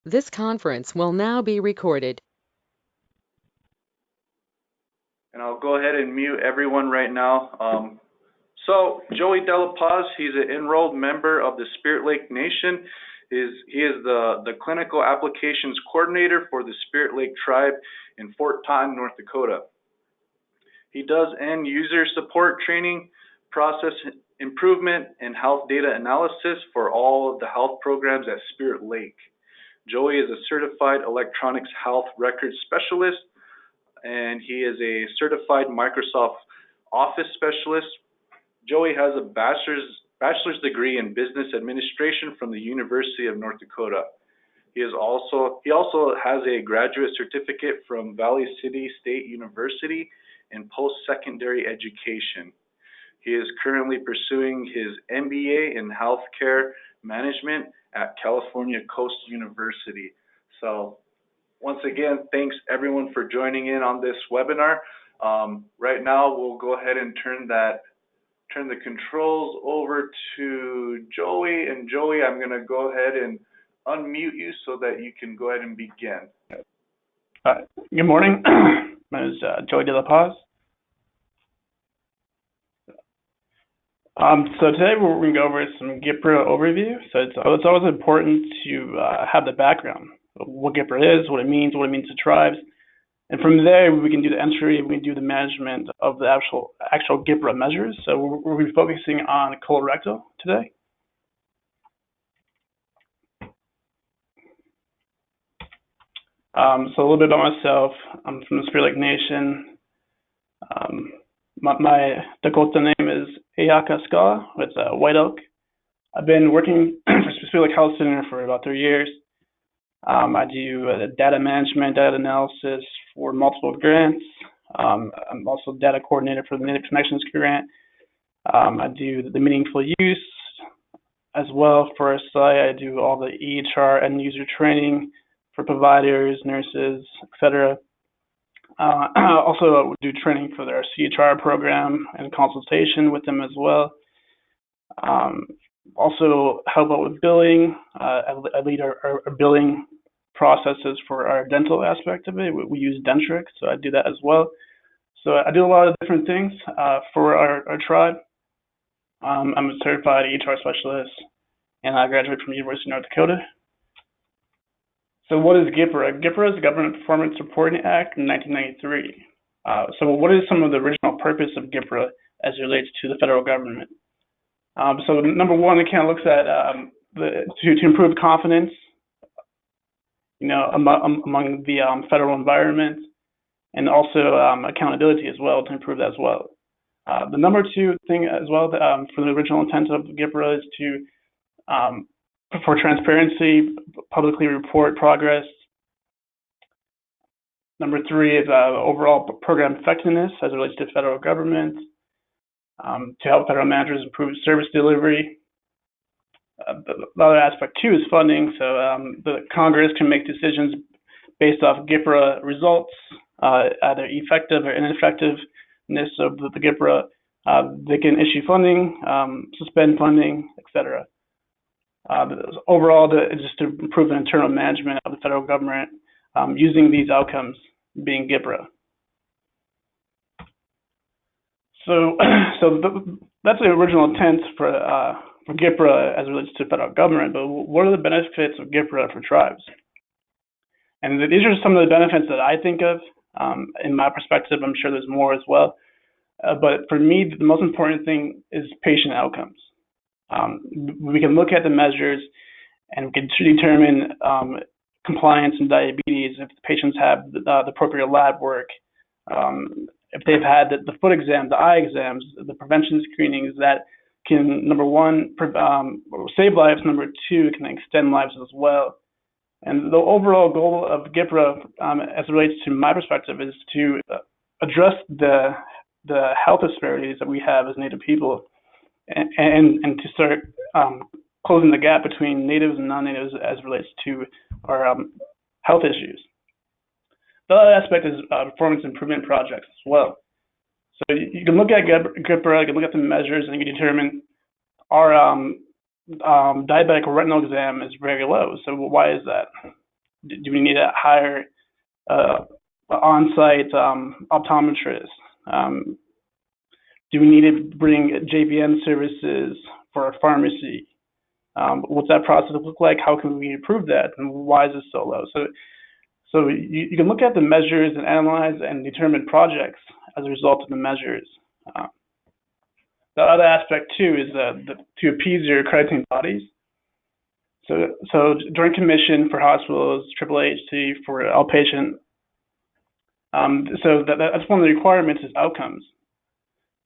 This conference will now be recorded. And I'll go ahead and mute everyone right now. So Joey Dela Paz, he's an enrolled member of the Spirit Lake Nation. He is the clinical applications coordinator for the Spirit Lake Tribe in Fort Totten, North Dakota. He does end user support training, process improvement, and health data analysis for all of the health programs at Spirit Lake. Joey is a certified electronics health record specialist, and he is a certified Microsoft Office specialist. Joey has a bachelor's degree in business administration from the University of North Dakota. He also has a graduate certificate from Valley City State University in post-secondary education. He is currently pursuing his MBA in healthcare management at California Coast University. So once again, thanks everyone for joining in on this webinar. Right now, we'll go ahead and turn the controls over to Joey. And Joey, I'm going to go ahead and unmute you so that you can go ahead and begin. Good morning. My name is Joey Dela Paz. So today we're going to go over some GIPRA overview. So it's always important to have the background of what GIPRA is, what it means to tribes. And from there, we can do the entry, we can do the management of the actual GIPRA measures. So we'll be focusing on colorectal today. So a little bit about myself. I'm from the Spirit Lake Nation. My Dakota name is Ayaka Ska. It's White Oak. I've been working for Spirit Lake Health Center for about 3 years. I do data management, data analysis for multiple grants. I'm also data coordinator for the Native Connections grant. I do the meaningful use as well for a site. I do all the EHR and user training for providers, nurses, etc. I also do training for their CHR program and consultation with them as well. Also help out with billing. I lead our billing processes for our dental aspect of it. We use Dentrix, so I do that as well. So I do a lot of different things for our tribe. I'm a certified EHR specialist, and I graduated from the University of North Dakota. So what is GIPRA? GIPRA is the Government Performance Reporting Act in 1993. So what is some of the original purpose of GIPRA as it relates to the federal government? So number one, it kind of looks at to improve confidence, among the federal environment, and also accountability as well, to improve that as well. The number two thing as well for the original intent of GIPRA is to for transparency, publicly report progress. Number three is overall program effectiveness as it relates to federal government, to help federal managers improve service delivery. The other aspect too is funding. So the Congress can make decisions based off GIPRA results, either effective or ineffectiveness of the GIPRA. They can issue funding, suspend funding, etc. Overall, just to improve the internal management of the federal government using these outcomes being GIPRA. So that's the original intent for GIPRA as it relates to federal government, but what are the benefits of GIPRA for tribes? And these are some of the benefits that I think of in my perspective. I'm sure there's more as well. But for me, the most important thing is patient outcomes. We can look at the measures and we can determine compliance and diabetes if the patients have the appropriate lab work, if they've had the foot exam, the eye exams, the prevention screenings that can, number one, save lives, number two, can extend lives as well. And the overall goal of GIPRA, as it relates to my perspective, is to address the health disparities that we have as Native people, and to start closing the gap between natives and non-natives as it relates to our health issues. The other aspect is performance improvement projects as well. So you can look at GIPRA, you can look at the measures, and you can determine our diabetic retinal exam is very low. So why is that? Do we need to hire on-site optometrists? Do we need to bring JVM services for our pharmacy? What's that process look like? How can we improve that? And why is it so low? So you can look at the measures and analyze and determine projects as a result of the measures. The other aspect too is to appease your accrediting bodies. So Joint Commission for hospitals, AAHC for outpatient. So that's one of the requirements is outcomes.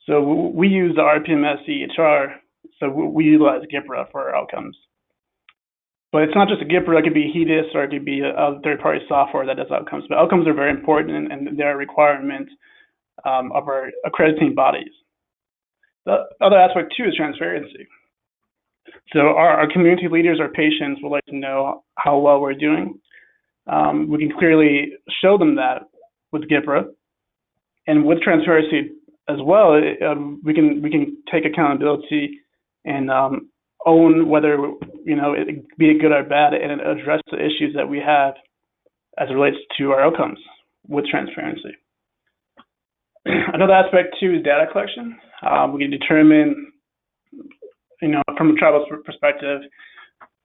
So we use the RPMS EHR, so we utilize GIPRA for our outcomes. But it's not just a GIPRA, it could be HEDIS or it could be a third-party software that does outcomes. But outcomes are very important and they're a requirement of our accrediting bodies. The other aspect too is transparency. So our community leaders, our patients would like to know how well we're doing. We can clearly show them that with GIPRA, and with transparency as well, we can take accountability and own whether it be it good or bad, and address the issues that we have as it relates to our outcomes with transparency. Another aspect too is data collection. We can determine, from a travel perspective,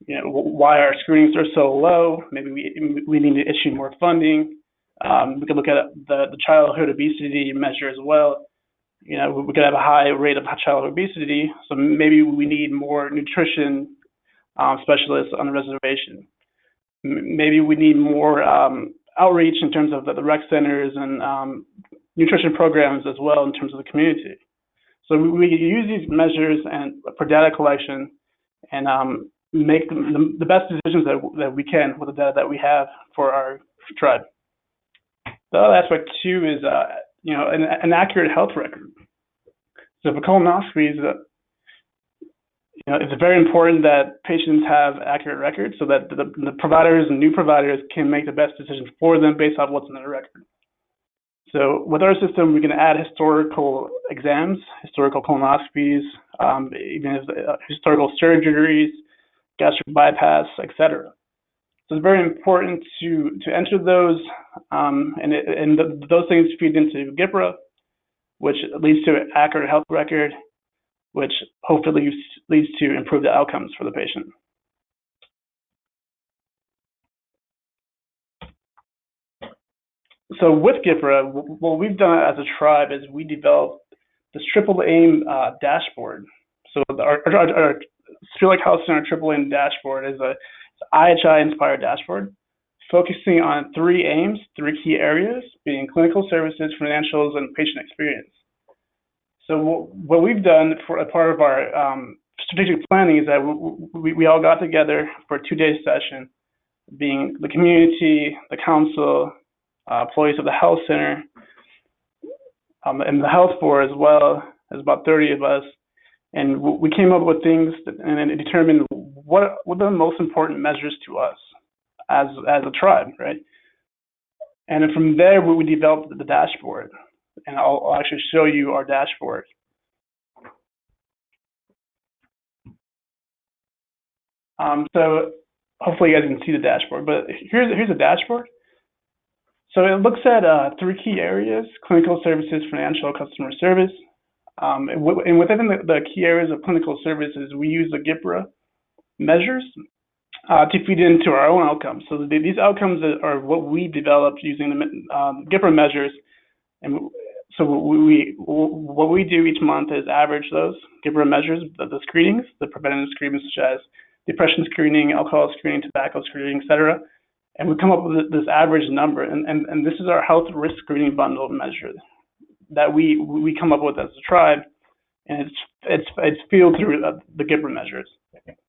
why our screenings are so low. Maybe we need to issue more funding. We could look at the childhood obesity measure as well. We could have a high rate of childhood obesity, so maybe we need more nutrition specialists on the reservation. Maybe we need more outreach in terms of the rec centers and nutrition programs as well in terms of the community. So we use these measures and for data collection and make the best decisions that we can with the data that we have for our tribe. The other aspect too is an accurate health record. So for colonoscopies, it's very important that patients have accurate records so that the providers and new providers can make the best decisions for them based on what's in their record. So with our system, we can add historical exams, historical colonoscopies, even historical surgeries, gastric bypass, etc. So it's very important to enter those, and those things feed into GIPRA, which leads to an accurate health record, which hopefully leads to improved outcomes for the patient. So with GIPRA, what we've done as a tribe is we developed this Triple Aim dashboard. So our Sphere Lake Health Center Triple Aim dashboard is a IHI-inspired dashboard, focusing on 3 aims, 3 key areas, being clinical services, financials, and patient experience. So what we've done for a part of our strategic planning is that we all got together for a 2-day session, being the community, the council, employees of the health center, and the health board as well. There's about 30 of us, and we came up with things and determined what are the most important measures to us as a tribe, right? And then from there, we developed the dashboard, and I'll actually show you our dashboard. So hopefully you guys can see the dashboard, but here's a dashboard. So it looks at 3 key areas: clinical services, financial, customer service. And within the key areas of clinical services, we use the GIPRA measures to feed into our own outcomes. So these outcomes are what we developed using the GIPRA measures. And so what we do each month is average those GIPRA measures, the screenings, the preventative screenings such as depression screening, alcohol screening, tobacco screening, etc. And we come up with this average number, and this is our health risk screening bundle measure that we come up with as a tribe, and it's fueled through the GIPRA measures.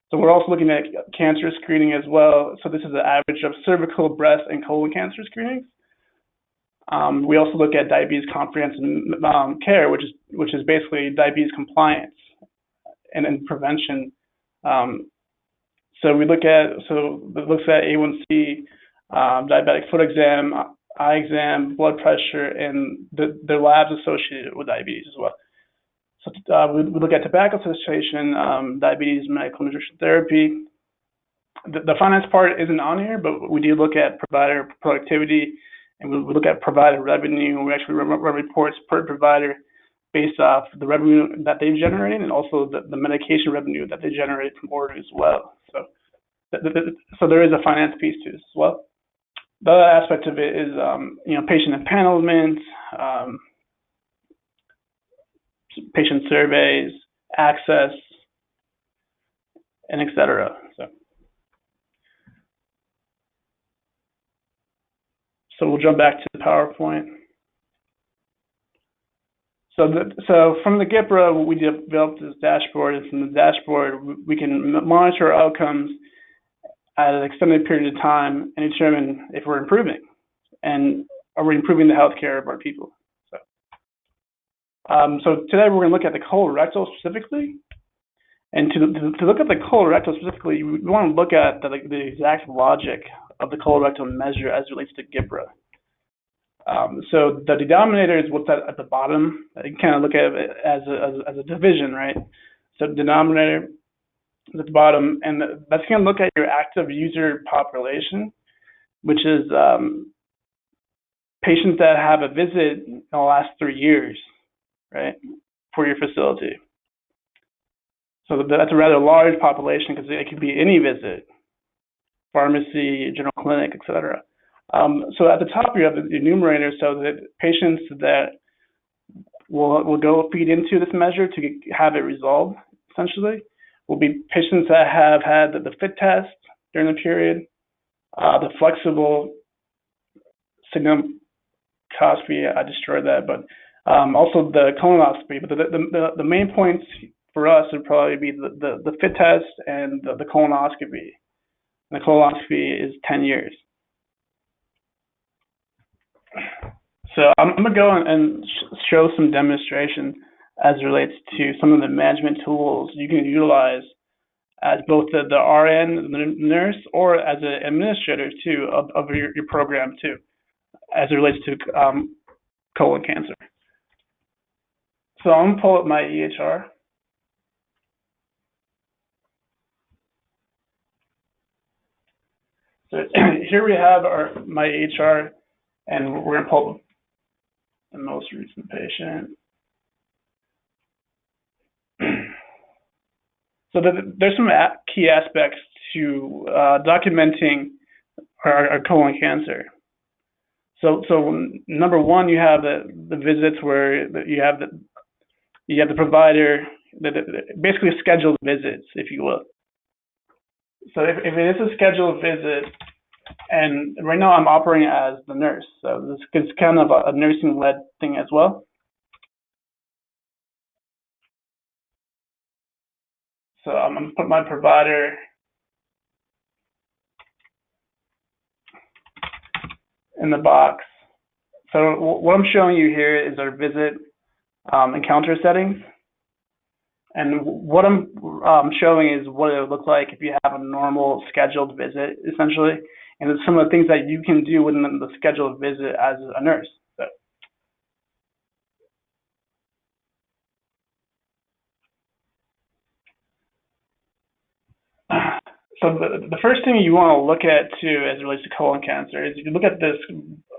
So we're also looking at cancer screening as well. So this is the average of cervical, breast, and colon cancer screenings. We also look at diabetes comprehensive care, which is basically diabetes compliance and prevention. So it looks at A1C, diabetic foot exam, eye exam, blood pressure, and the labs associated with diabetes as well. So we look at tobacco cessation, diabetes, medical nutrition therapy, the finance part isn't on here, but we do look at provider productivity, and we look at provider revenue. We actually run reports per provider based off the revenue that they generate and also the medication revenue that they generate from orders as well. So there is a finance piece to this as well. The other aspect of it is, patient empanelment, patient surveys, access, and et cetera. So we'll jump back to the PowerPoint. So from the GIPRA, we developed this dashboard, and from the dashboard, we can monitor outcomes at an extended period of time and determine if we're improving, and are we improving the healthcare of our people. So today we're going to look at the colorectal specifically, and to look at the colorectal specifically, we want to look at the exact logic of the colorectal measure as it relates to GIPRA. So the denominator is what's at the bottom. You can kind of look at it as a division, right? So the denominator is at the bottom, and that's going to look at your active user population, which is patients that have a visit in the last 3 years, right, for your facility. So that's a rather large population because it could be any visit, pharmacy, general clinic, etc. So at the top you have the numerator, so that patients that will go feed into this measure to have it resolved, essentially, will be patients that have had the FIT test during the period, the flexible sigmoidoscopy, I destroyed that, but also the colonoscopy. But the main points for us would probably be the FIT test and the colonoscopy. And the colonoscopy is 10 years. So I'm going to go and show some demonstration as it relates to some of the management tools you can utilize as both the RN, the nurse, or as an administrator too of your program too, as it relates to colon cancer. So I'm going to pull up my EHR. So here we have my EHR, and we're going to pull up the most recent patient. So there's some key aspects to documenting our colon cancer. So number one, you have the visits where you have the provider, basically scheduled visits, if you will. So if it is a scheduled visit, and right now I'm operating as the nurse, so this is kind of a nursing-led thing as well. So I'm going to put my provider in the box. So what I'm showing you here is our visit encounter settings. And what I'm showing is what it would look like if you have a normal scheduled visit, essentially. And it's some of the things that you can do within the scheduled visit as a nurse. So the first thing you want to look at too, as it relates to colon cancer, is if you look at this.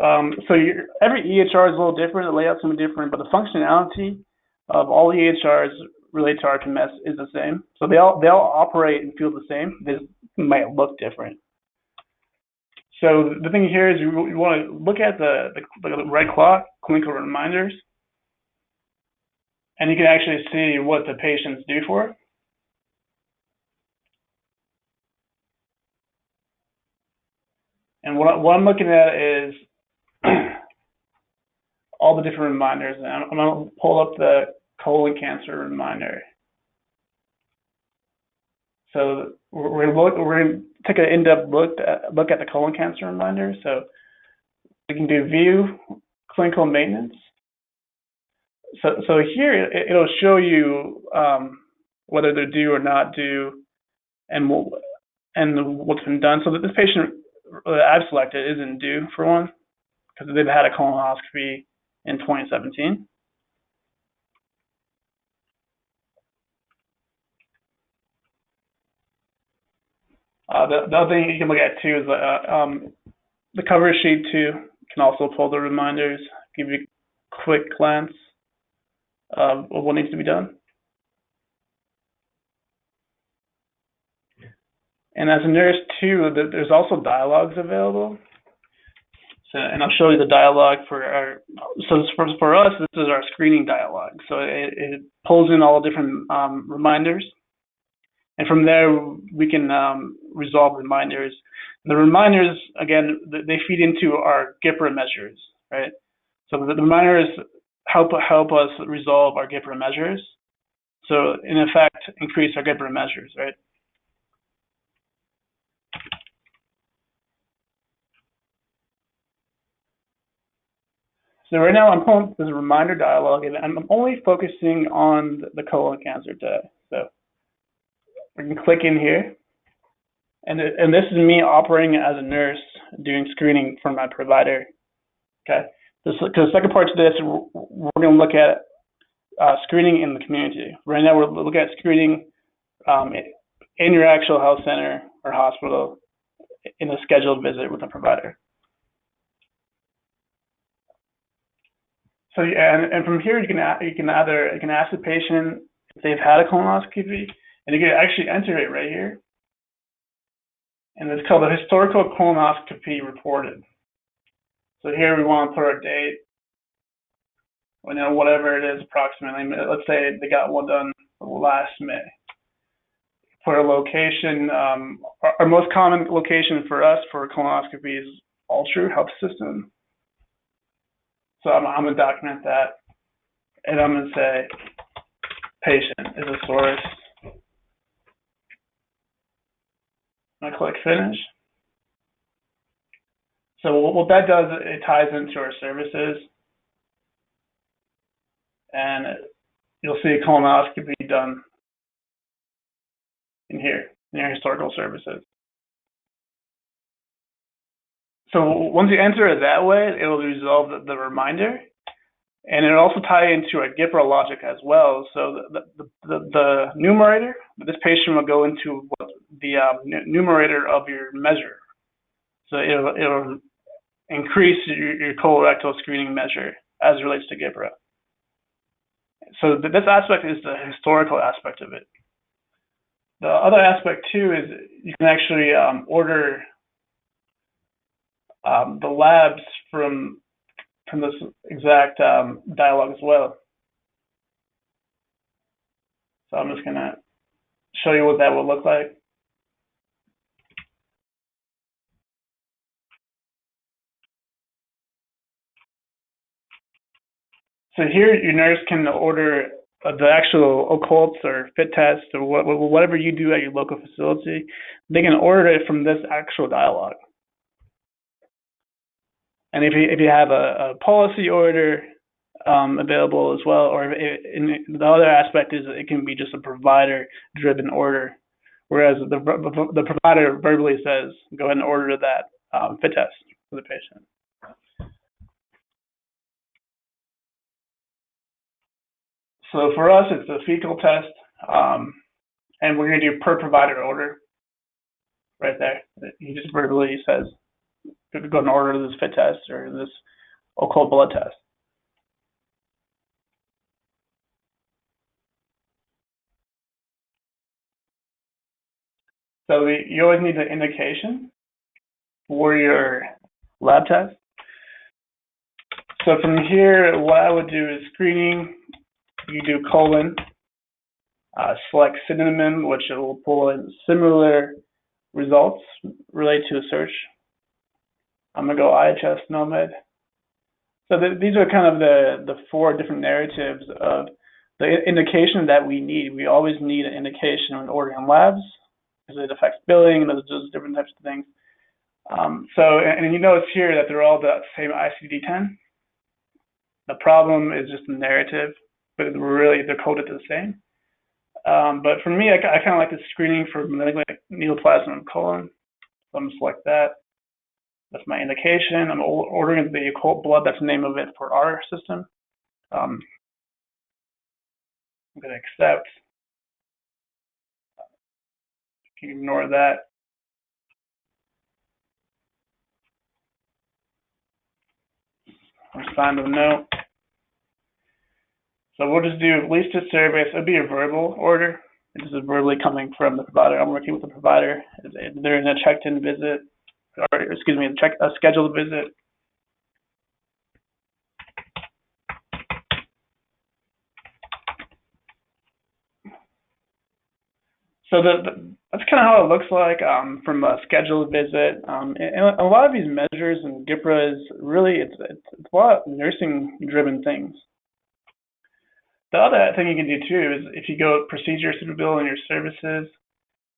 So every EHR is a little different, the layout's going to be different, but the functionality of all EHRs related to RTMS is the same. So they all operate and feel the same. They might look different. So the thing here is you want to look at the red clock, clinical reminders, and you can actually see what the patients do for it. And what I'm looking at is all the different reminders. And I'm going to pull up the colon cancer reminder. So we're going to take an in-depth look at the colon cancer reminder. So we can do view clinical maintenance. So here it'll show you whether they're due or not due, and what's been done. So that this patient that I've selected isn't due, for one, because they've had a colonoscopy in 2017. The other thing you can look at too is the cover sheet too can also pull the reminders, give you a quick glance of what needs to be done. And as a nurse too, there's also dialogues available. So, and I'll show you the dialogue for our. So for us, this is our screening dialogue. So it pulls in all different reminders, and from there we can resolve reminders. The reminders, again, they feed into our GPRA measures, right? So the reminders help us resolve our GPRA measures. So in effect, increase our GPRA measures, right? So right now I'm pulling this reminder dialogue, and I'm only focusing on the colon cancer today. So we can click in here, and this is me operating as a nurse doing screening for my provider. Okay, because the second part to this, we're going to look at screening in the community. Right now we're looking at screening in your actual health center or hospital in a scheduled visit with a provider. So and from here you can ask the patient if they've had a colonoscopy, and you can actually enter it right here, and it's called the historical colonoscopy reported. So here we want to put our date, you know, whatever it is approximately. Let's say they got one done last May. For a location, our most common location for us for colonoscopy is Altru Health System. So I'm going to document that, and I'm going to say patient is a source. I click finish. So what that does, it ties into our services, and you'll see a colonoscopy done in here, in your historical services. So once you enter it that way, it will resolve the reminder, and it'll also tie into a GPRA logic as well. So the numerator, this patient will go into what the numerator of your measure. So it'll increase your colorectal screening measure as it relates to GPRA. So this aspect is the historical aspect of it. The other aspect too is you can actually order the labs from this exact dialogue as well. So I'm just gonna show you what that would look like. So here your nurse can order the actual occults or fit tests or whatever you do at your local facility. They can order it from this actual dialogue. And if you have a policy order available as well, or the other aspect is it can be just a provider-driven order, whereas the provider verbally says, go ahead and order that fit test for the patient. So for us, it's a fecal test, and we're going to do per provider order right there. He just verbally says, go ahead and order this fit test or this occult blood test. So you always need the indication for your lab test. So from here, what I would do is screening. You do colon, select synonym, which it will pull in similar results related to a search. I'm going to go IHS NOMAD. So these are kind of the four different narratives of the indication that we need. We always need an indication when ordering labs, because it affects billing and those different types of things. And you notice here that they're all the same ICD-10. The problem is just the narrative, but really they're coded the same. But for me, I kind of like the screening for malignant neoplasm of colon. So I'm going to select that. That's my indication. I'm ordering the occult blood. That's the name of it for our system. I'm going to accept. You can ignore that. Respond with no. So we'll just do least to service. It'll be a verbal order. This is verbally coming from the provider. I'm working with the provider. They're in a checked-in visit, or excuse me, a scheduled visit. So that's kind of how it looks like from a scheduled visit. And a lot of these measures in GIPRA is really, it's a lot of nursing-driven things. The other thing you can do too is if you go procedure suitability in your services,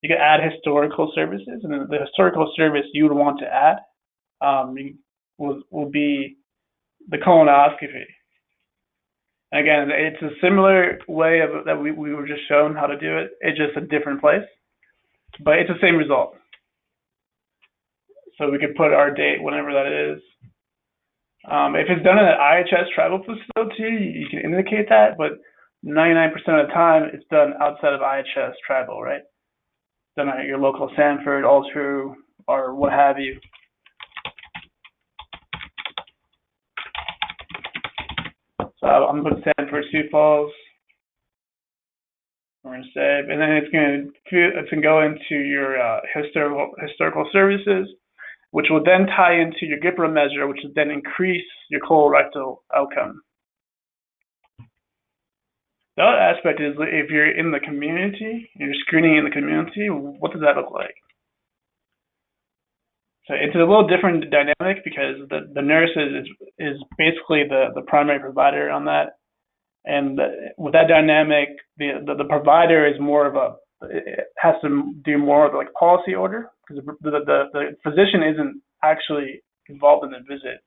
you can add historical services, and the historical service you would want to add will be the colonoscopy. And again, it's a similar way that we were just shown how to do it. It's just a different place, but it's the same result. So we could put our date whenever that is. If it's done in an IHS travel facility, you can indicate that, but 99% of the time it's done outside of IHS travel, right? Done at your local Sanford, Altru, or what have you. So I'm going to put Sanford, Sioux Falls. We're going to save, and then it's going to go into your historical services, which will then tie into your GIPRA measure, which will then increase your colorectal outcome. The other aspect is if you're in the community, you're screening in the community, what does that look like? So it's a little different dynamic because the nurse is basically the primary provider on that. And with that dynamic, the provider is more of it has to do more of like policy order because the physician isn't actually involved in the visit.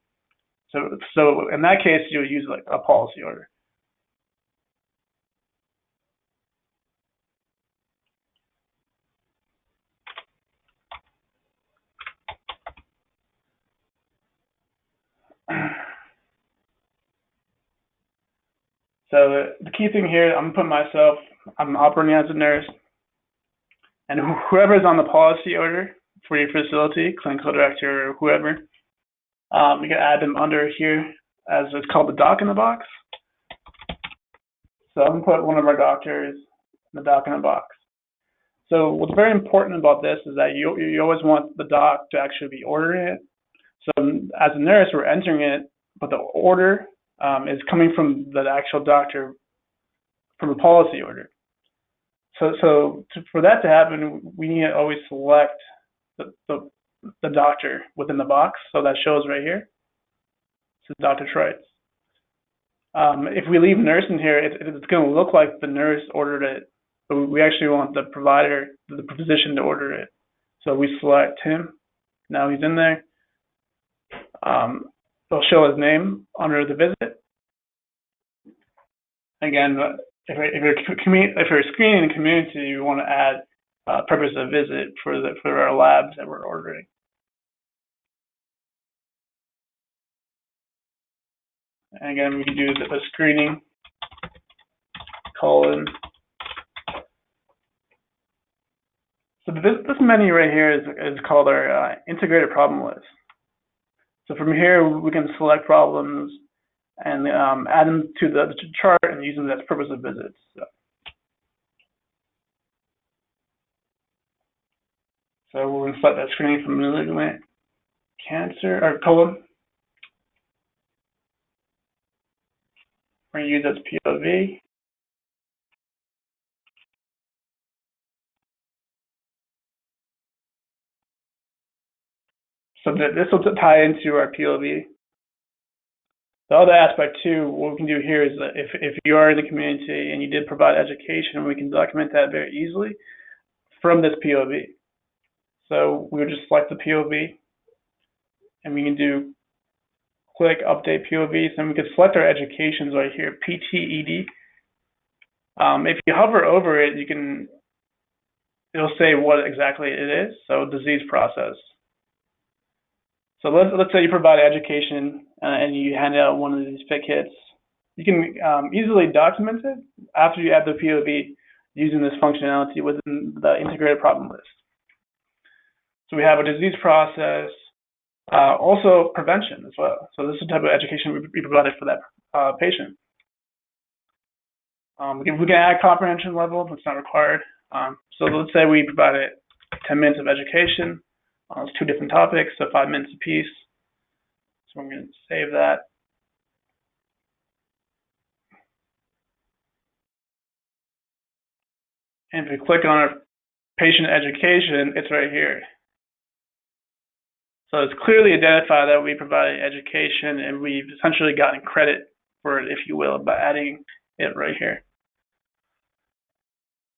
So in that case, you'll use like a policy order. So the key thing here, I'm putting myself, I'm operating as a nurse, and whoever is on the policy order for your facility, clinical director or whoever, you can add them under here as it's called the doc in the box. So I'm going to put one of our doctors in the doc in the box. So what's very important about this is that you always want the doc to actually be ordering it. So as a nurse, we're entering it, but the order is coming from the actual doctor from a policy order. So for that to happen, we need to always select the doctor within the box. So that shows right here. This is Dr. Treitz. If we leave nurse in here, it's going to look like the nurse ordered it, but we actually want the provider, the physician to order it. So we select him. Now he's in there. They'll show his name under the visit. Again, if you're screening in the community, you want to add purpose of visit for our labs that we're ordering. And again, we can do the screening colon. So this menu right here is called our integrated problem list. So from here, we can select problems and add them to the chart and use them as purpose of visits. So we're going to select that screening for malignant cancer or colon. We're going to use that as POV. So this will tie into our POV. The other aspect too, what we can do here is that if you are in the community and you did provide education, we can document that very easily from this POV. So we would just select the POV and we can do click update POVs, and we can select our educations right here, PTED. If you hover over it, it'll say what exactly it is. So disease process. So let's say you provide education and you hand out one of these fit kits. You can easily document it after you add the POV using this functionality within the integrated problem list. So we have a disease process, Also prevention as well. So this is the type of education we provided for that patient. We can add comprehension level, but it's not required. So let's say we provided 10 minutes of education on those 2 different topics, so 5 minutes apiece. So I'm going to save that. And if we click on our patient education, it's right here. So it's clearly identified that we provided education, and we've essentially gotten credit for it, if you will, by adding it right here.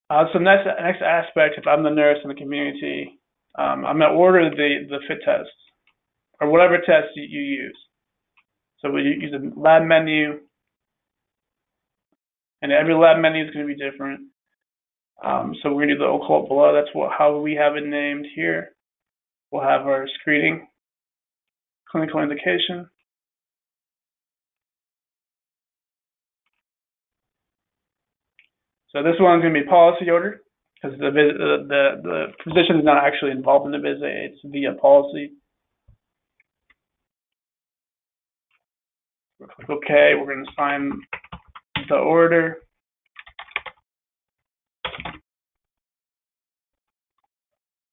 So next aspect, if I'm the nurse in the community, I'm going to order the fit test, or whatever test you use. So we use a lab menu, and every lab menu is going to be different. So we're going to do the occult below. That's how we have it named here. We'll have our screening, clinical indication. So this one's going to be policy order, because the physician is not actually involved in the visit. It's via policy. We'll click OK. We're going to sign the order.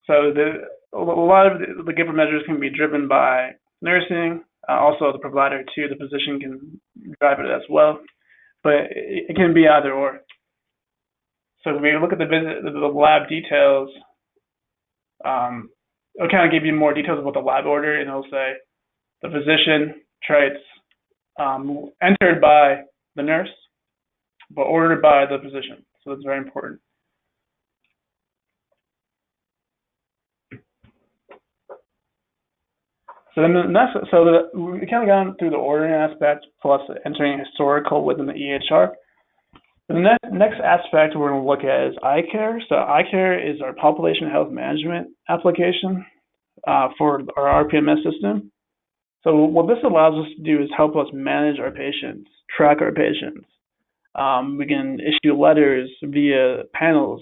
So a lot of the GIPRA measures can be driven by nursing. Also, the provider too, the physician can drive it as well. But it can be either or. So when we look at the lab details, it'll kind of give you more details about the lab order, and it'll say the physician traits entered by the nurse, but ordered by the physician. So that's very important. So then we kind of gone through the ordering aspect plus entering historical within the EHR. The next aspect we're going to look at is iCare. So iCare is our population health management application for our RPMS system. So what this allows us to do is help us manage our patients, track our patients. We can issue letters via panels.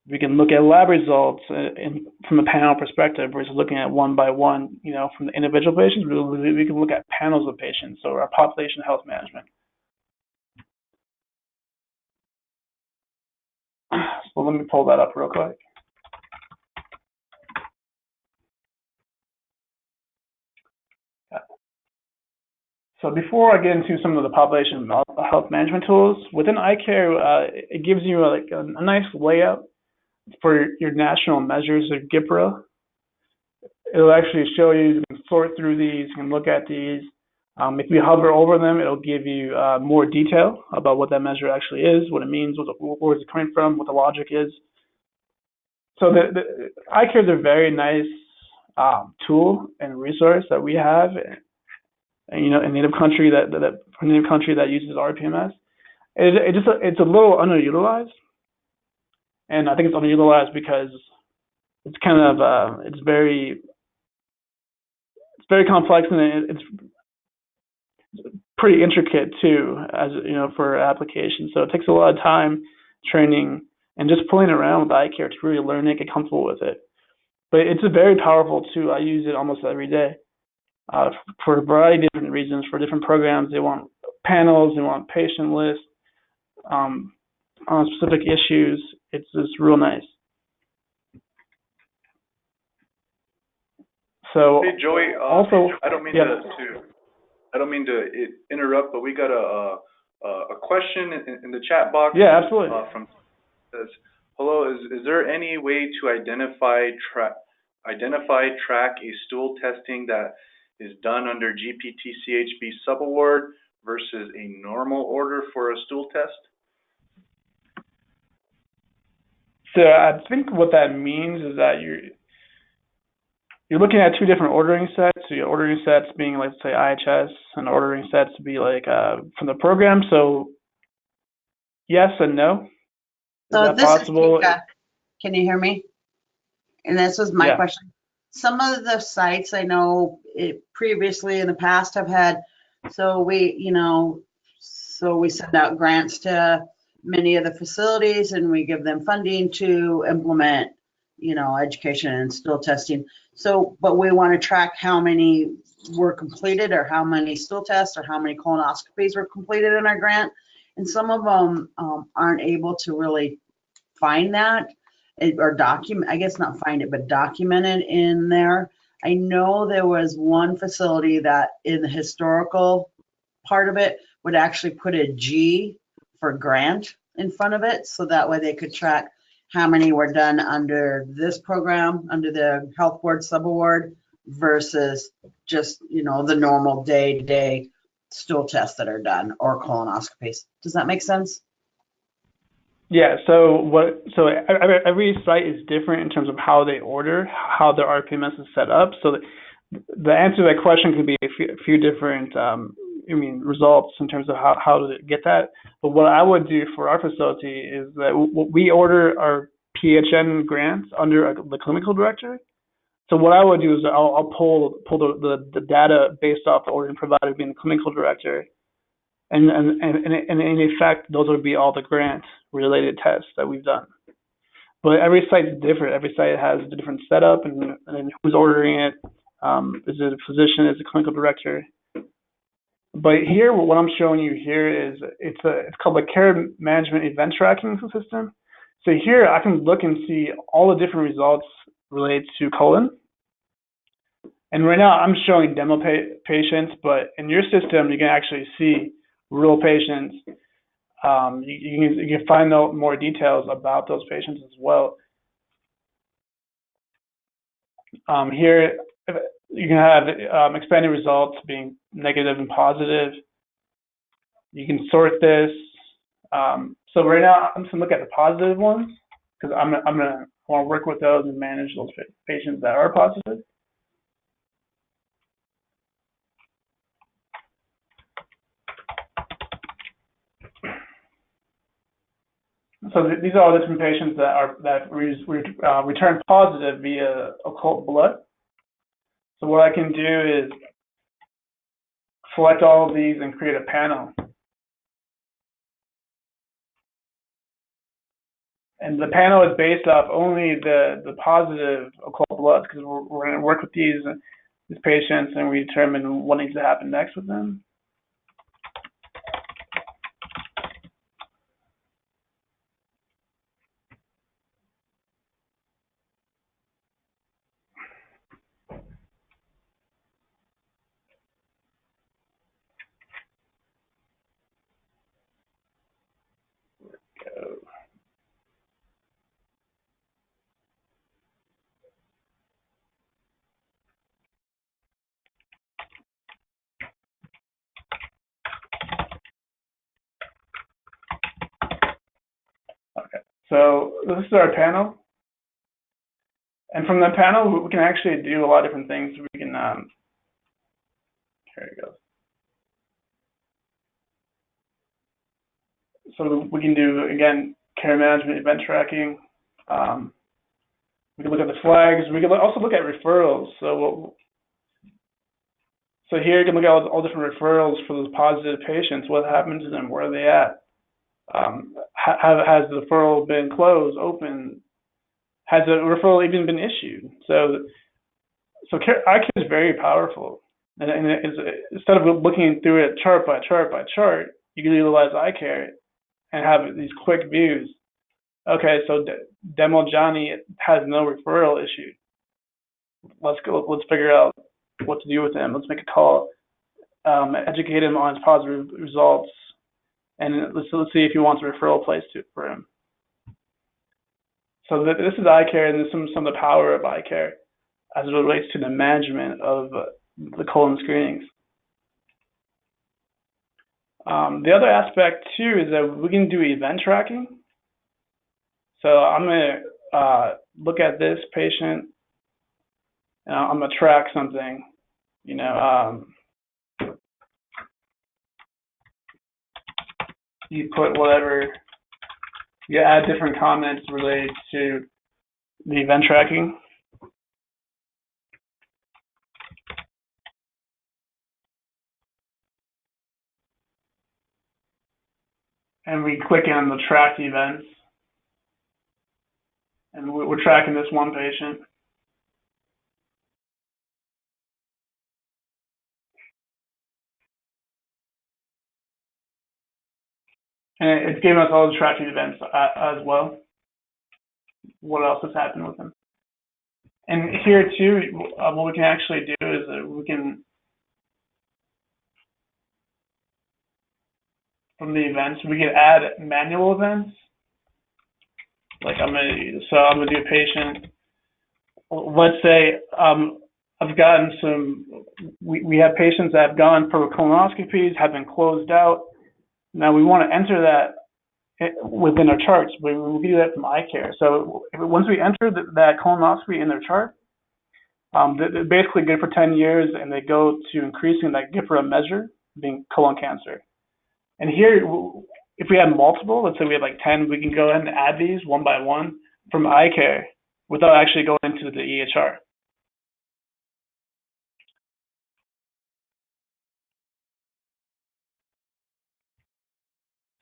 We can look at lab results from a panel perspective versus looking at one by one, from the individual patients. We can look at panels of patients, so our population health management. So let me pull that up real quick. So before I get into some of the population health management tools, within iCare, it gives you a nice layout for your national measures of GIPRA. It'll actually show you can sort through these, you can look at these. If you hover over them, it'll give you more detail about what that measure actually is, what it means, where it's coming from, what the logic is. So the iCare is a very nice tool and resource that we have, in native country that uses RPMS. It's a little underutilized. And I think it's underutilized because it's kind of it's very complex, and it's pretty intricate too, as for application. So it takes a lot of time, training, and just pulling around with iCare to really learn it, get comfortable with it. But it's a very powerful tool. I use it almost every day for a variety of different reasons. For different programs, they want panels, they want patient lists on specific issues. It's just real nice. So hey Joey, also I don't mean to interrupt, but we got a question in the chat box. Yeah, absolutely. From says, hello, is there any way to identify, track a stool testing that is done under GPT-CHB subaward versus a normal order for a stool test? So I think what that means is that you're looking at two different ordering sets. So your ordering sets being, let's say, IHS, and ordering sets to be like from the program. So yes and no. So this possible? Is Tika. Can you hear me? And this was my question. Some of the sites I know previously in the past have had, so we send out grants to many of the facilities, and we give them funding to implement education and stool testing. So, but we want to track how many were completed or how many stool tests or how many colonoscopies were completed in our grant. And some of them aren't able to really find that or document, I guess not find it, but document it in there. I know there was one facility that in the historical part of it would actually put a G for grant in front of it. So that way they could track how many were done under this program, under the health board subaward versus just, the normal day-to-day stool tests that are done or colonoscopies. Does that make sense? Yeah. So every site is different in terms of how they order, how their RPMS is set up. So the answer to that question could be a few different results in terms of how to get that. But what I would do for our facility is that we order our PHN grants under the clinical directory. So what I would do is I'll pull the data based off the ordering provider being the clinical directory, and in effect those would be all the grant related tests that we've done. But every site is different. Every site has a different setup, and who's ordering it. Is it a physician? Is it a clinical director? But here, what I'm showing you here is it's called a care management event tracking system. So here I can look and see all the different results related to colon. And right now I'm showing demo patients, but in your system you can actually see real patients. You can find out more details about those patients as well. Here you can have expanded results being negative and positive. You can sort this. So right now I'm just gonna look at the positive ones because I want to work with those and manage those patients that are positive. So these are all different patients that return positive via occult blood. So what I can do is select all of these and create a panel. And the panel is based off only the positive occult blood because we're going to work with these patients and we determine what needs to happen next with them. Okay, so this is our panel. And from the panel, we can actually do a lot of different things. We can, here it goes. So we can do, again, care management, event tracking. We can look at the flags. We can also look at referrals. So here you can look at all different referrals for those positive patients. What happened to them? Where are they at? Has the referral been closed, open? Has the referral even been issued? So iCare is very powerful. And instead of looking through it chart by chart by chart, you can utilize iCare and have these quick views. Okay, so Demo Johnny has no referral issued. Let's figure out what to do with him. Let's make a call, educate him on his positive results, and let's see if he wants a referral placed for him. So this is iCare, and this is some of the power of iCare as it relates to the management of the colon screenings. The other aspect too is that we can do event tracking. So I'm going to look at this patient, and I'm going to track something. You put whatever. You add different comments related to the event tracking. And we click on the tracked events. And we're tracking this one patient. And it's giving us all the tracking events as well. What else has happened with him? And here too, what we can actually do is that we can, from the events, we can add manual events. Like I'm gonna do a patient. Let's say I've gotten some. We have patients that have gone for colonoscopies, have been closed out. Now we want to enter that within our charts. We can do that from iCare. So once we enter that colonoscopy in their chart, they're basically good for 10 years, and they go to increasing that GPRA measure, being colon cancer. And here, if we have multiple, let's say we have like 10, we can go ahead and add these one by one from iCare without actually going into the EHR.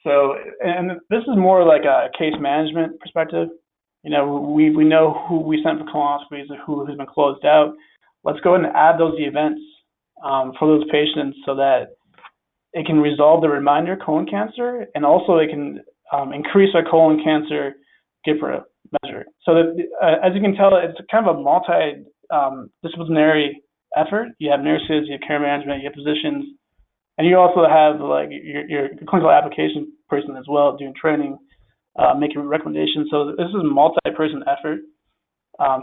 So, and this is more like a case management perspective. You know, we know who we sent for colonoscopies and who has been closed out. Let's go ahead and add those events for those patients so that it can resolve the reminder colon cancer, and also it can increase our colon cancer GPRA measure. So that, as you can tell, it's kind of a multi-disciplinary effort. You have nurses, you have care management, you have physicians, and you also have like your clinical application person as well doing training, making recommendations. So this is a multi-person effort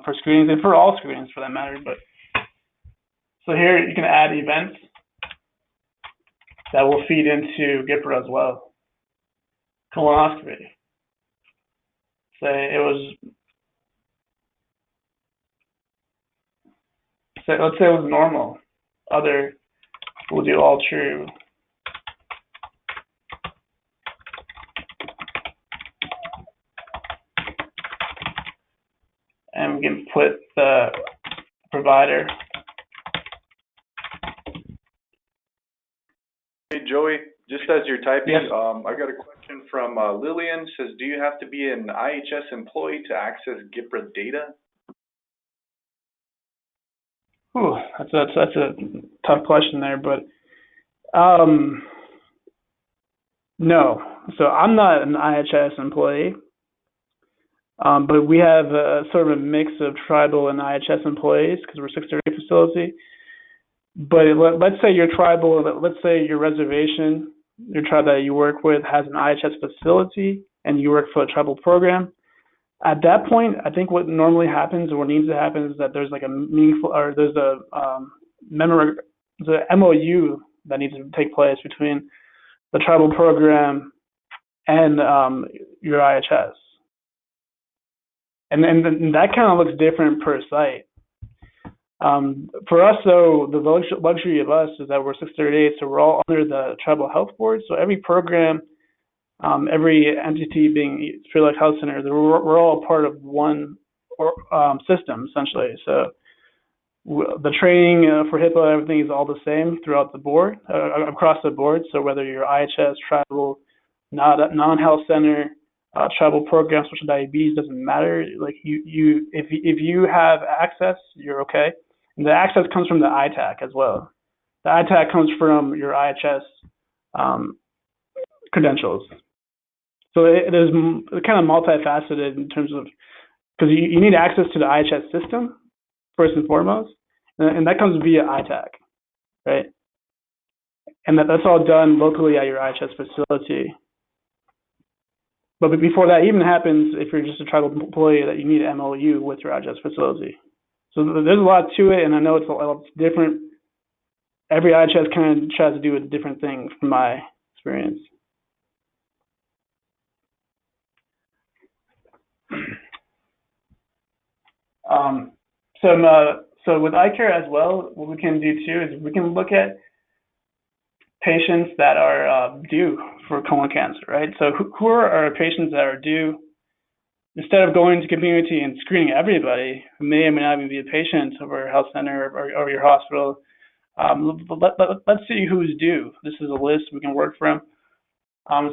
for screenings and for all screenings for that matter. But so here you can add events that will feed into GPRA as well. Colonoscopy. Say it was. Let's say it was normal. Other, we'll do all true. And we can put the provider. Hey, Joey, just as you're typing, yes. I got a question from Lillian. Says, do you have to be an IHS employee to access GPRA data? Ooh, that's a tough question there, but no. So I'm not an IHS employee, but we have a sort of a mix of tribal and IHS employees because we're a 638 facility. But let's say your tribal, let's say your reservation, your tribe that you work with has an IHS facility and you work for a tribal program. At that point, I think what normally happens or what needs to happen is that there's like a meaningful, or there's a MOU that needs to take place between the tribal program and your IHS. And that kind of looks different per site. For us, though, the luxury of us is that we're 638, so we're all under the tribal health board. So every program, every entity being Spirit Lake Health Center, we're all part of one system, essentially. So the training for HIPAA, everything is all the same throughout the board, across the board. So whether you're IHS, tribal, non-health center, tribal program, social diabetes, doesn't matter. Like if you have access, you're okay. And the access comes from the ITAC as well. The ITAC comes from your IHS credentials. So it is kind of multifaceted in terms of, because you need access to the IHS system first and foremost, and that comes via ITAC, right? And that's all done locally at your IHS facility. But before that even happens, if you're just a tribal employee, that you need an MOU with your IHS facility. So there's a lot to it, and I know it's different. Every IHS kind of tries to do a different thing from my experience. So with iCare as well, what we can do too is we can look at patients that are due for colon cancer, right? So who are our patients that are due? Instead of going to community and screening everybody who may or may not even be a patient of our health center or your hospital, let's see who's due. This is a list we can work from.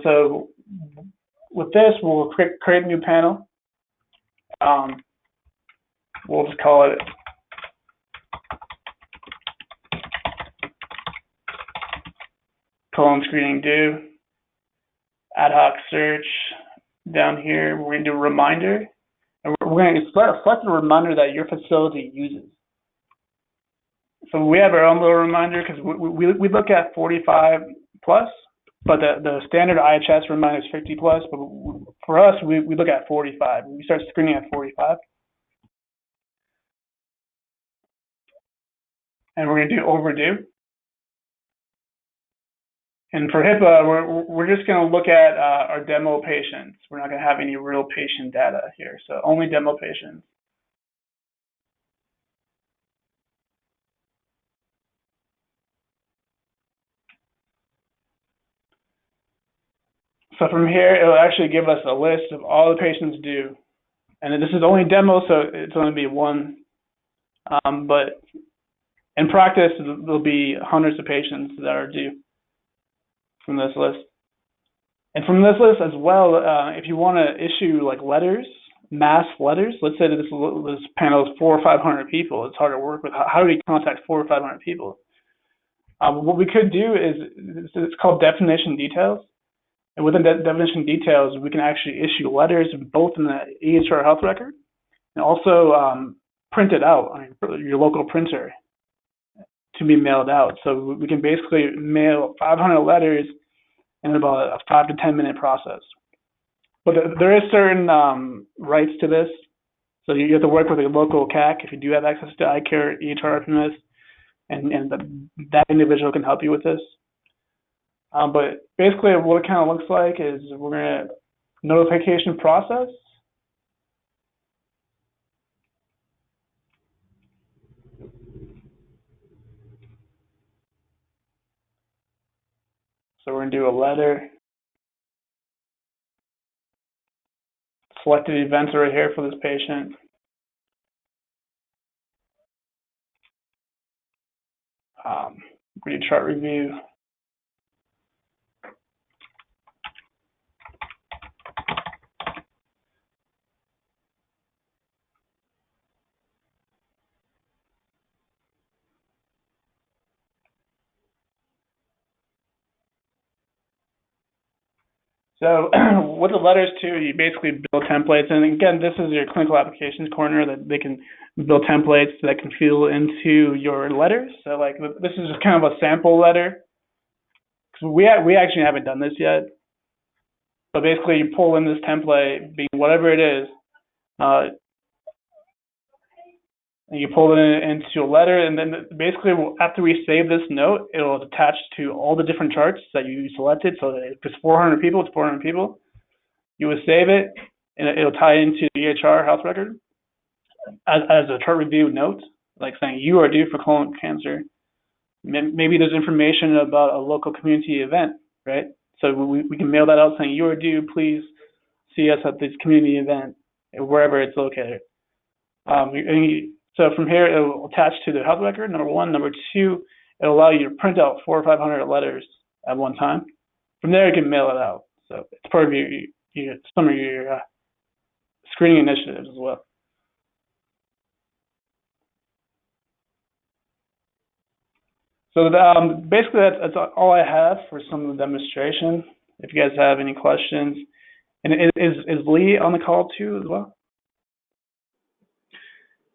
So with this, we'll create a new panel, We'll just call it colon screening due, ad hoc search. Down here, we're going to do a reminder, and we're going to select the reminder that your facility uses. So we have our own little reminder because we look at 45 plus, but the standard IHS reminder is 50 plus. But for us, we look at 45. We start screening at 45. And we're going to do overdue. And for HIPAA, we're just going to look at our demo patients. We're not going to have any real patient data here, so only demo patients. So from here, it'll actually give us a list of all the patients due. And this is only demo, so it's only be one. But in practice, there'll be hundreds of patients that are due from this list. And from this list as well, if you want to issue like letters, mass letters, let's say that this panel is 400 or 500 people, it's hard to work with. How do we contact 400 or 500 people? What we could do is, it's called definition details. And within that definition details, we can actually issue letters both in the EHR health record and also print it out on your local printer to be mailed out. So we can basically mail 500 letters in about a 5 to 10 minute process. But there is certain rights to this. So you have to work with a local CAC if you do have access to iCare, EHR RPMS, and that individual can help you with this. But basically what it kind of looks like is we're going to notification process. So we're going to do a letter. Selected events right here for this patient. Read chart review. So with the letters too, you basically build templates. And again, this is your clinical applications corner that they can build templates that can fill into your letters. So like this is just kind of a sample letter. Because we actually haven't done this yet. So basically you pull in this template, being whatever it is, and you pull it into a letter, and then basically after we save this note, it'll attach to all the different charts that you selected. So if it's 400 people, it's 400 people. You would save it, and it'll tie into the EHR health record as a chart review note, like saying you are due for colon cancer. Maybe there's information about a local community event, right? So we can mail that out saying you are due, please see us at this community event, wherever it's located. So from here, it will attach to the health record, number one. Number two, it'll allow you to print out 400 or 500 letters at one time. From there, you can mail it out. So it's part of some of your screening initiatives as well. So basically, that's all I have for some of the demonstration. If you guys have any questions. And is Lee on the call too as well?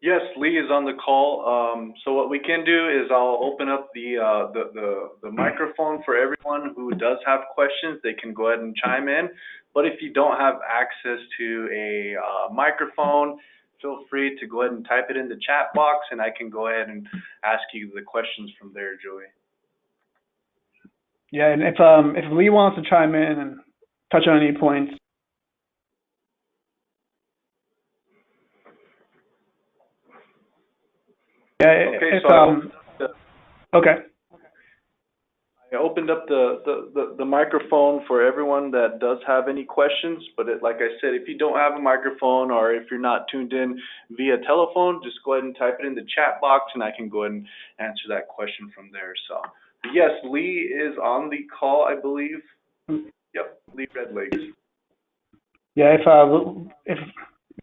Yes, Lee is on the call. So what we can do is I'll open up the microphone for everyone who does have questions. They can go ahead and chime in. But if you don't have access to a microphone, feel free to go ahead and type it in the chat box, and I can go ahead and ask you the questions from there, Joey. Yeah, and if Lee wants to chime in and touch on any points. Yeah, okay, okay. I opened up the microphone for everyone that does have any questions, but like I said, if you don't have a microphone or if you're not tuned in via telephone, just go ahead and type it in the chat box and I can go ahead and answer that question from there. So, yes, Lee is on the call, I believe. Yep, Lee Redlegs. Yeah,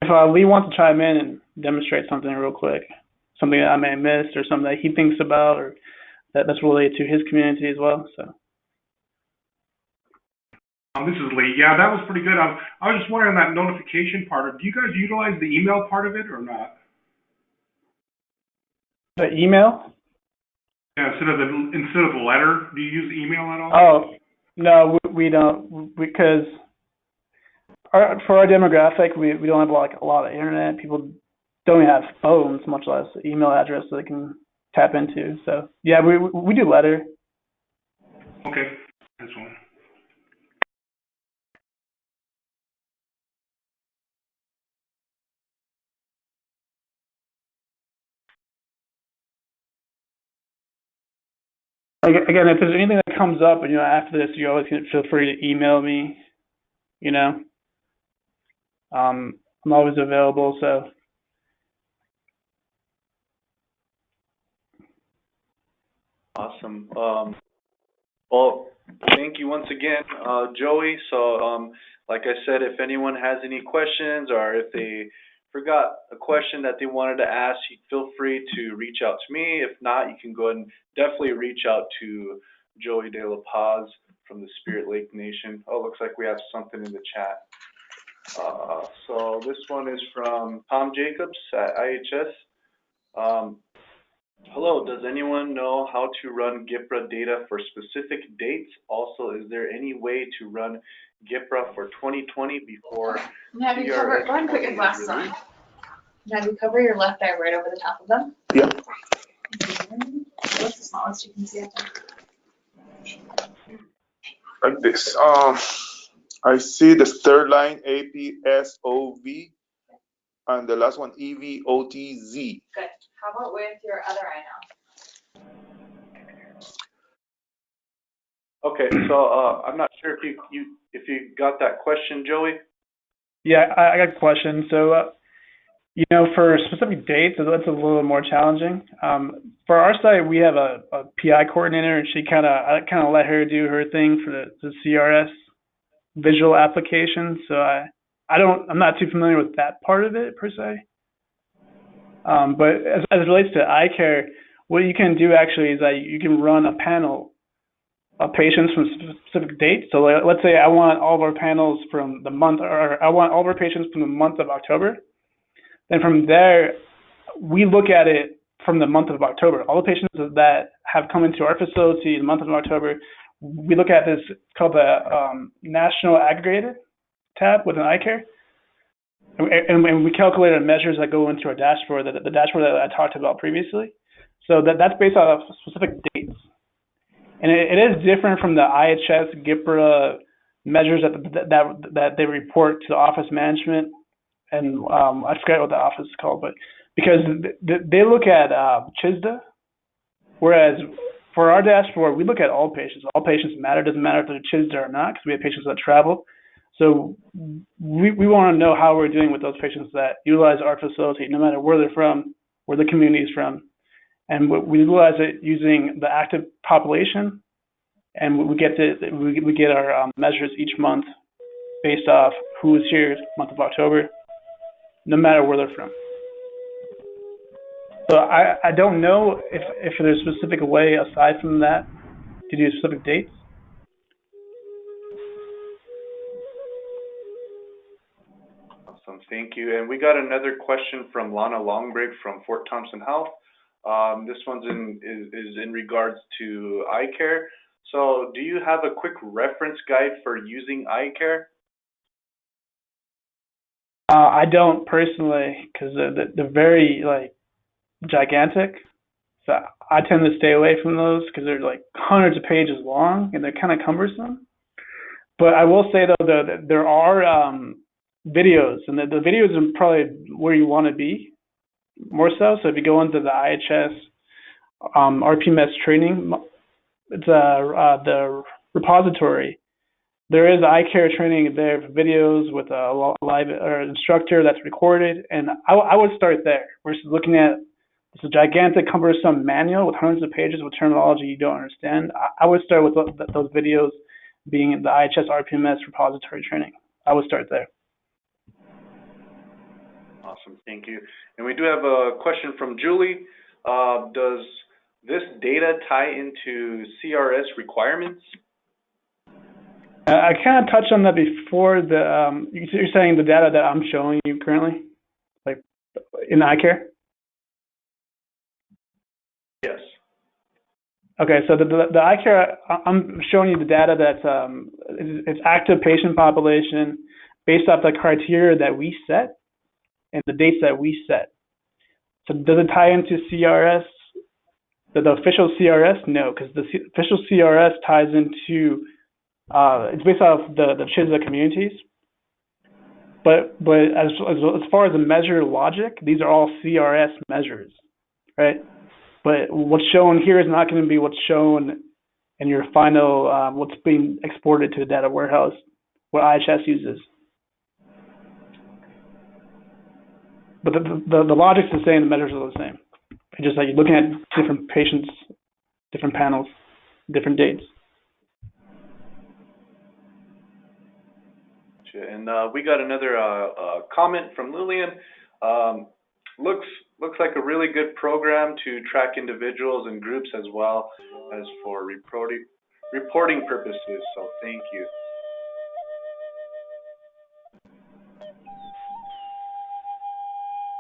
if Lee wants to chime in and demonstrate something real quick, something that I may have missed or something that he thinks about or that's related to his community as well. So. This is Lee. Yeah, that was pretty good. I was just wondering that notification part. Do you guys utilize the email part of it or not? The email? Yeah, instead of the letter, do you use email at all? Oh, no, we don't, because for our demographic, we don't have a lot of internet. People don't even have phones, much less email address that they can tap into. So yeah, we do letter. Okay, that's one. Again, if there's anything that comes up, after this, you always can feel free to email me. I'm always available. So. Awesome. Well, thank you once again, Joey. So, like I said, if anyone has any questions or if they forgot a question that they wanted to ask, feel free to reach out to me. If not, you can go ahead and definitely reach out to Joey De La Paz from the Spirit Lake Nation. Oh, looks like we have something in the chat. So this one is from Tom Jacobs at IHS. Hello, does anyone know how to run GIPRA data for specific dates? Also, is there any way to run GIPRA for 2020 before Have you covered, go ahead and put your glasses on. Have you cover your left eye right over the top of them? Yeah. What's the smallest you can see it? Like this. I see the third line APSOV and the last one EVOTZ. Good. How about with your other eye now? Okay, so I'm not sure if you got that question, Joey. Yeah, I got a question. So, for specific dates, that's a little more challenging. For our site, we have a PI coordinator, and I kind of let her do her thing for the CRS visual application. So I'm not too familiar with that part of it per se. But as it relates to eye care, what you can do actually is that you can run a panel of patients from specific dates. So let's say I want all of our panels from the month, or I want all of our patients from the month of October. Then from there, we look at it from the month of October. All the patients that have come into our facility in the month of October, we look at this called the National Aggregated tab within eye care. And we calculated measures that go into our dashboard, the dashboard that I talked about previously. So that's based on specific dates. And it is different from the IHS GIPRA measures that they report to the office management. And I forget what the office is called, but because they look at CHSDA, whereas for our dashboard, we look at all patients. All patients matter. Doesn't matter if they're CHSDA or not, because we have patients that travel. So we want to know how we're doing with those patients that utilize our facility, no matter where they're from, where the community is from. And we utilize it using the active population, and we get our measures each month based off who is here month of October, no matter where they're from. So I don't know if there's a specific way aside from that to do specific dates. Awesome, thank you. And we got another question from Lana Longbrig from Fort Thompson Health. This one's is in regards to eye care. So do you have a quick reference guide for using eye care? I don't personally, because they're very gigantic. So I tend to stay away from those because they're hundreds of pages long and they're kind of cumbersome. But I will say though that there are videos, and the videos are probably where you want to be more so. So if you go into the IHS RPMS training, it's the repository. There is eye care training there, videos with a live instructor that's recorded, and I would start there versus looking at this gigantic, cumbersome manual with hundreds of pages with terminology you don't understand. I would start with those videos being the IHS RPMS repository training. I would start there. Awesome, thank you. And we do have a question from Julie. Does this data tie into CRS requirements? I kind of touched on that before. You're saying the data that I'm showing you currently, like in iCare? Yes. Okay, so the iCare, I'm showing you the data that's it's active patient population based off the criteria that we set and the dates that we set. So does it tie into CRS, the official CRS? No, because the official CRS ties into, it's based off the CHSA communities. But as far as the measure logic, these are all CRS measures, right? But what's shown here is not going to be what's shown in your final, what's being exported to the data warehouse, what IHS uses. But the logic's the same, the measures are the same. It's just like you're looking at different patients, different panels, different dates. And we got another comment from Lillian. Looks like a really good program to track individuals and groups as well as for reporting purposes. So thank you.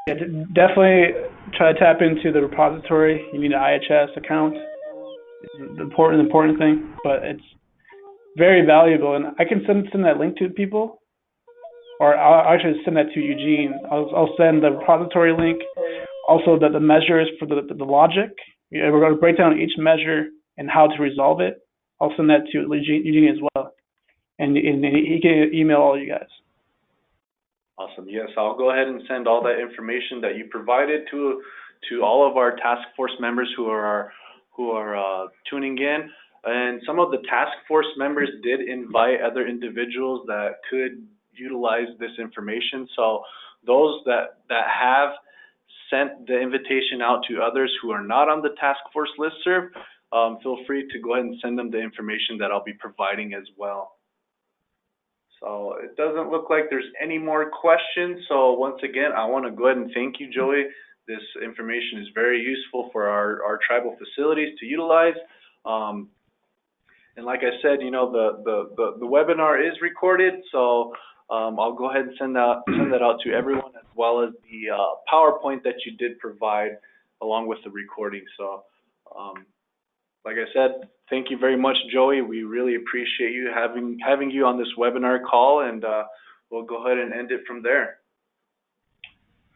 Yeah, definitely try to tap into the repository. You need an IHS account. It's the important thing, but it's very valuable. And I can send that link to people, or I'll actually send that to Eugene. I'll send the repository link, also the measures for the logic. Yeah, we're going to break down each measure and how to resolve it. I'll send that to Eugene as well, and he can email all you guys. Awesome. Yes, I'll go ahead and send all that information that you provided to all of our task force members who are tuning in. And some of the task force members did invite other individuals that could utilize this information. So those that have sent the invitation out to others who are not on the task force listserv, feel free to go ahead and send them the information that I'll be providing as well. So it doesn't look like there's any more questions. So once again, I want to go ahead and thank you, Joey. This information is very useful for our tribal facilities to utilize. And like I said, you know, the webinar is recorded, so I'll go ahead and send that out to everyone, as well as the PowerPoint that you did provide along with the recording. So like I said, thank you very much, Joey. We really appreciate you having you on this webinar call, and we'll go ahead and end it from there.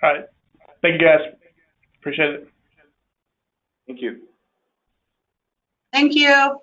All right. Thank you, guys. Appreciate it. Thank you. Thank you.